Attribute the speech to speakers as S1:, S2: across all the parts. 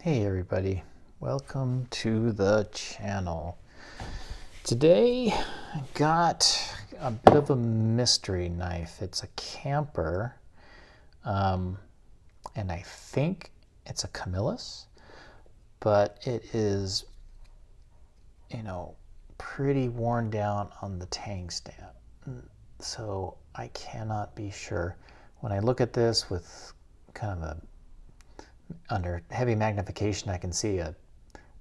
S1: Hey everybody, welcome to the channel. Today I got a bit of a mystery knife. It's a camper, and I think it's a Camillus, but it is, pretty worn down on the tang stamp. So I cannot be sure. When I look at this with kind of under heavy magnification, I can see a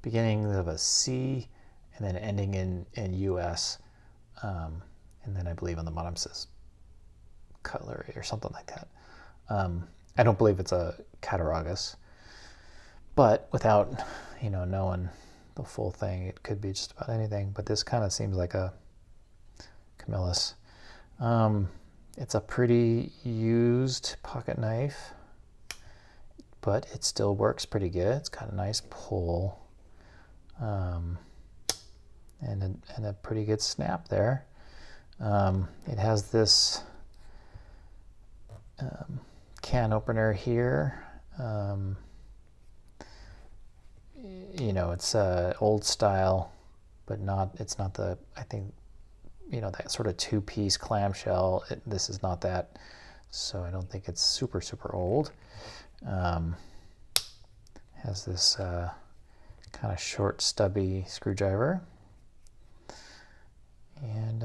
S1: beginning of a C and then ending in US. And then I believe on the bottom says cutlery or something like that. I don't believe it's a cattaraugus, but without knowing the full thing, it could be just about anything. But this kind of seems like a Camillus. It's a pretty used pocket knife, but it still works pretty good. It's got a nice pull, and a pretty good snap there. It has this can opener here. It's old style, but it's not the, I think, that sort of two-piece clamshell. This is not that, so I don't think it's super old. Has this kind of short, stubby screwdriver, and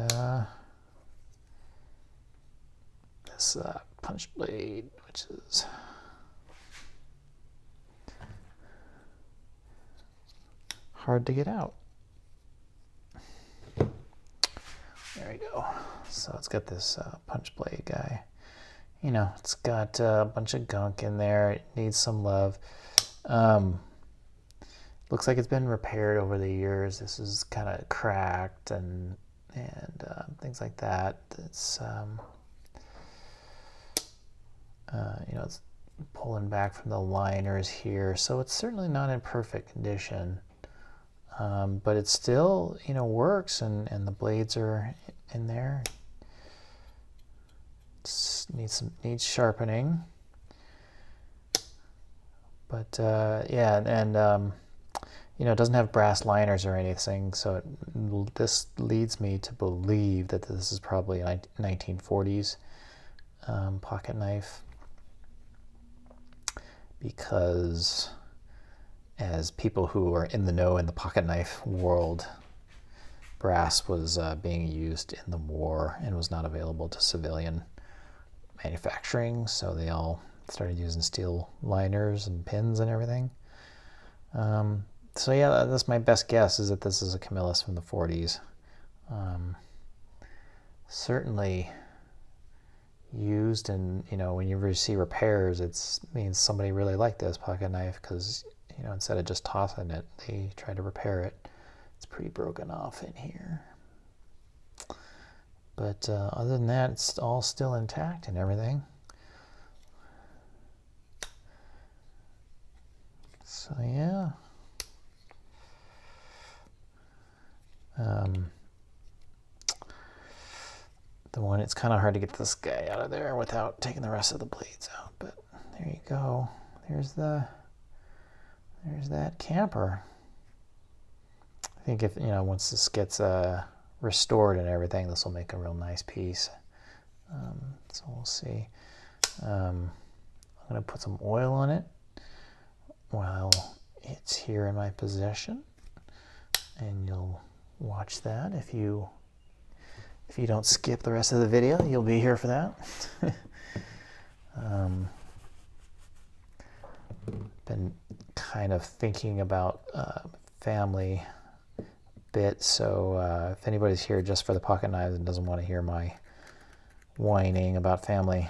S1: this punch blade, which is hard to get out. There we go. So it's got this punch blade guy. It's got a bunch of gunk in there. It needs some love. Looks like it's been repaired over the years. This is kind of cracked and things like that. It's it's pulling back from the liners here, so it's certainly not in perfect condition. But it still, works, and the blades are in there. It needs sharpening. But yeah, and it doesn't have brass liners or anything, so this leads me to believe that this is probably a 1940s pocket knife, because as people who are in the know in the pocket knife world, brass was being used in the war and was not available to civilian manufacturing, so they all started using steel liners and pins and everything. So yeah, that's my best guess, is that this is a Camillus from the 40s. Certainly used, and when you see repairs, it means somebody really liked this pocket knife, because instead of just tossing it, they tried to repair it. It's pretty broken off in here, but other than that, it's all still intact and everything. So yeah. It's kind of hard to get this guy out of there without taking the rest of the blades out, but there you go. There's that camper. I think if, once this gets restored and everything, this will make a real nice piece. So we'll see. I'm going to put some oil on it while it's here in my possession, and you'll watch that. If you don't skip the rest of the video, you'll be here for that. Been kind of thinking about family a bit, so if anybody's here just for the pocket knives and doesn't want to hear my whining about family,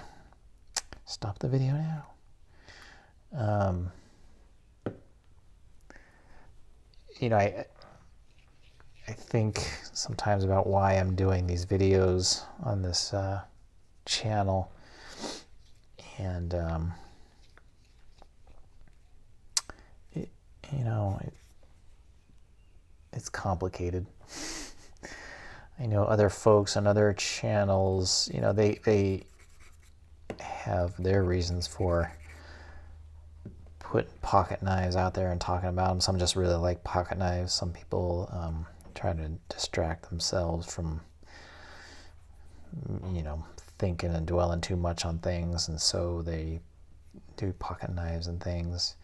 S1: stop the video now. I think sometimes about why I'm doing these videos on this channel, and it's complicated. I know other folks on other channels, they have their reasons for put pocket knives out there and talking about them. Some just really like pocket knives. Some people try to distract themselves from, thinking and dwelling too much on things, and so they do pocket knives and things.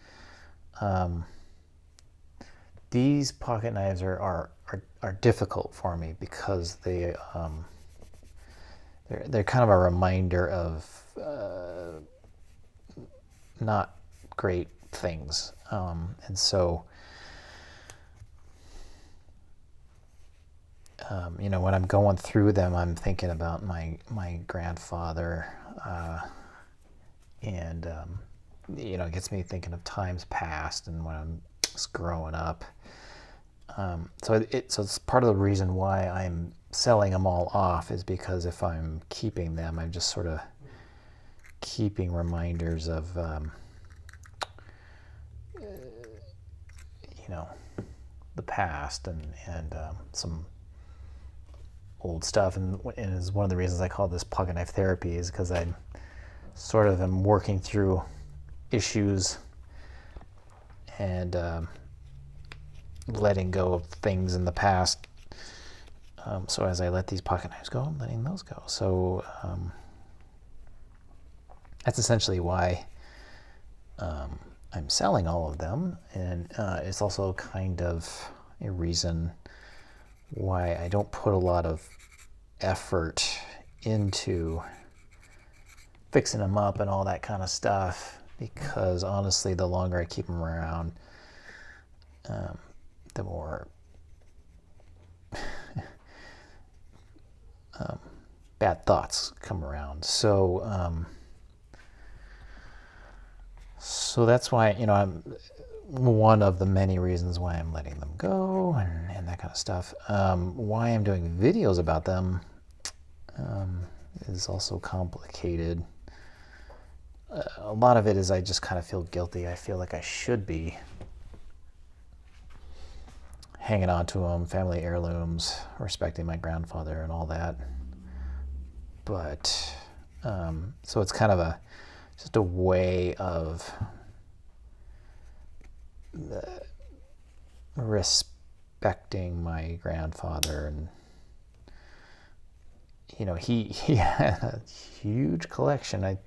S1: These pocket knives are difficult for me because they're kind of a reminder of not great things, and so when I'm going through them, I'm thinking about my grandfather, and it gets me thinking of times past and when I'm just growing up. So it's part of the reason why I'm selling them all off, is because if I'm keeping them, I'm just sort of keeping reminders of the past and some old stuff, and is one of the reasons I call this pocket knife therapy, is because I sort of am working through issues and letting go of things in the past. So as I let these pocket knives go, I'm letting those go. So that's essentially why I'm selling all of them, and it's also kind of a reason why I don't put a lot of effort into fixing them up and all that kind of stuff, because honestly, the longer I keep them around, the more bad thoughts come around. So that's why, I'm one of the many reasons why I'm letting them go and that kind of stuff. Why I'm doing videos about them is also complicated. A lot of it is I just kind of feel guilty. I feel like I should be hanging on to them, family heirlooms, respecting my grandfather and all that. But so it's kind of just a way of respecting my grandfather. And he had a huge collection.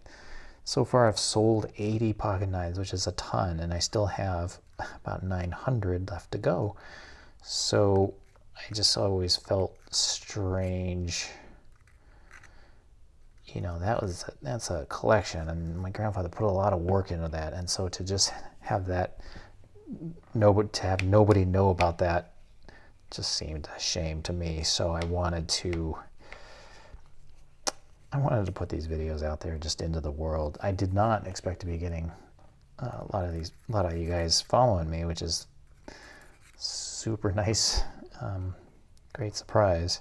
S1: So far I've sold 80 pocket knives, which is a ton, and I still have about 900 left to go. So I just always felt strange. That's a collection, and my grandfather put a lot of work into that, and so to just have that, to have nobody know about that, just seemed a shame to me. So I wanted to put these videos out there just into the world. I did not expect to be getting a lot of you guys following me, which is super nice, great surprise.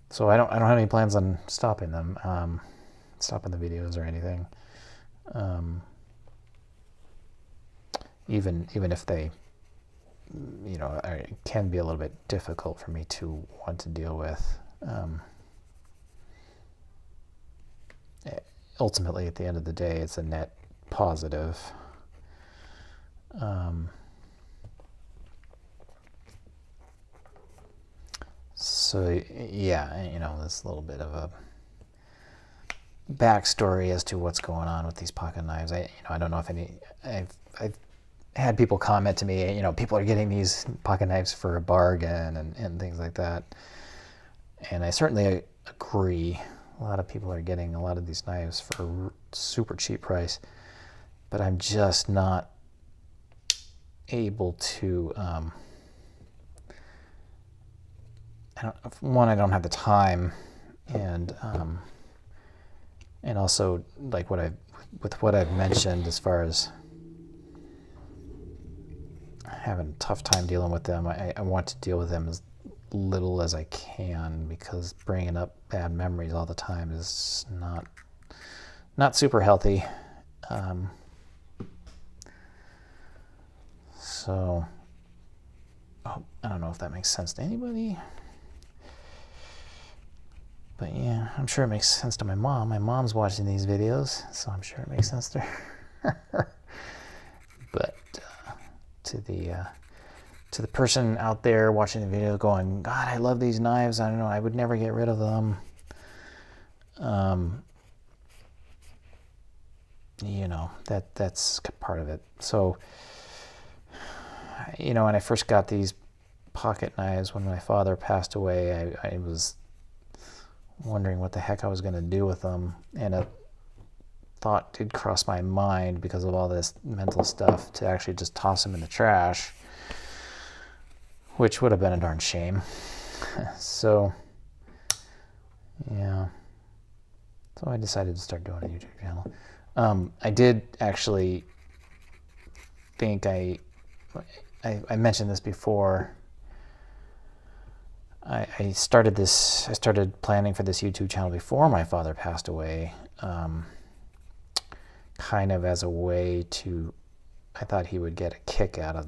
S1: So I don't have any plans on stopping them, stopping the videos or anything. Even if they, can be a little bit difficult for me to want to deal with. Ultimately, at the end of the day, it's a net positive. So yeah, this little bit of a backstory as to what's going on with these pocket knives. I don't know if I've had people comment to me, people are getting these pocket knives for a bargain and things like that. And I certainly agree. A lot of people are getting a lot of these knives for a super cheap price, but I'm just not able to, I don't have the time, and also like what I've mentioned as far as having a tough time dealing with them. I want to deal with them as little as I can, because bringing up bad memories all the time is not super healthy. So I don't know if that makes sense to anybody. But yeah, I'm sure it makes sense to my mom. My mom's watching these videos, so I'm sure it makes sense to her. But to the person out there watching the video going, God, I love these knives. I don't know, I would never get rid of them. You know, that's part of it. So, you know, when I first got these pocket knives when my father passed away, I was wondering what the heck I was going to do with them, and a thought did cross my mind because of all this mental stuff to actually just toss them in the trash, which would have been a darn shame. So yeah, so I decided to start doing a YouTube channel. I did actually think I mentioned this before. I started planning for this YouTube channel before my father passed away, kind of as a way to, I thought he would get a kick out of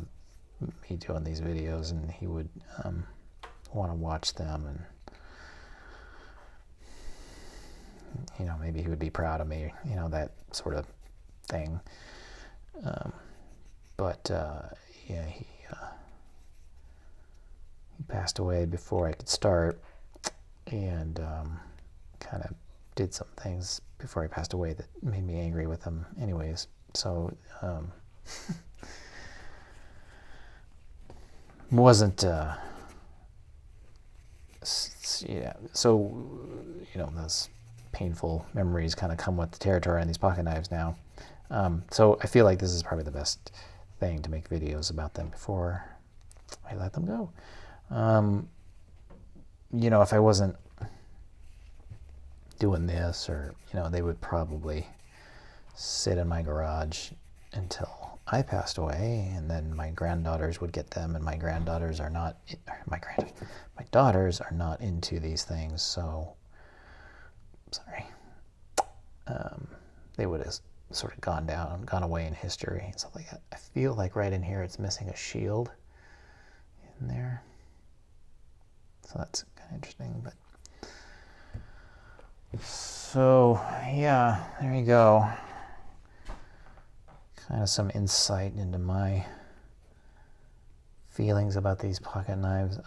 S1: me doing these videos, and he would want to watch them, and you know, maybe he would be proud of me, you know, that sort of thing. But yeah, he passed away before I could start, and kind of did some things before he passed away that made me angry with him anyways. So wasn't yeah, so you know, those painful memories kind of come with the territory on these pocket knives now. So I feel like this is probably the best thing to make videos about them before I let them go. You know, if I wasn't doing this, or, you know, they would probably sit in my garage until I passed away, and then my granddaughters would get them, and my daughters are not into these things, so sorry. They would have sort of gone away in history and stuff like that. I feel like right in here it's missing a shield in there, so that's kind of interesting. But so yeah, there you go. Kind of some insight into my feelings about these pocket knives.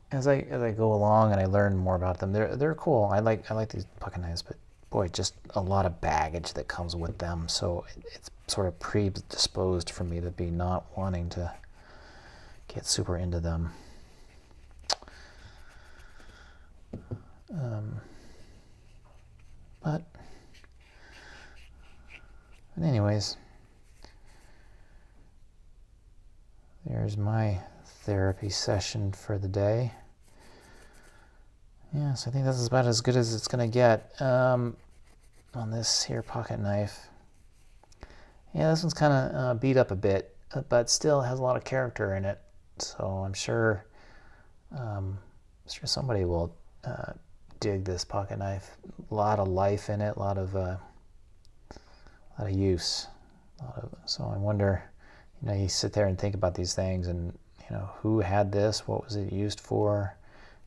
S1: As I go along and I learn more about them, they're cool. I like these pocket knives, but boy, just a lot of baggage that comes with them. So it's sort of predisposed for me to be not wanting to get super into them. But anyways, there's my therapy session for the day. Yeah, so I think this is about as good as it's going to get on this here pocket knife. Yeah, this one's kind of beat up a bit, but still has a lot of character in it. So I'm sure somebody will dig this pocket knife. A lot of life in it, a lot of use. So I wonder, you know, you sit there and think about these things, and you know, who had this? What was it used for?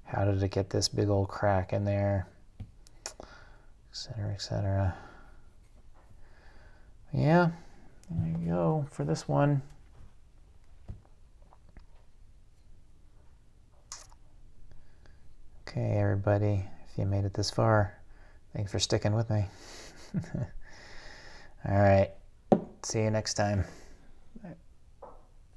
S1: How did it get this big old crack in there? Etc., etc. Yeah, there you go for this one. Okay, everybody, if you made it this far, thanks for sticking with me. All right, see you next time.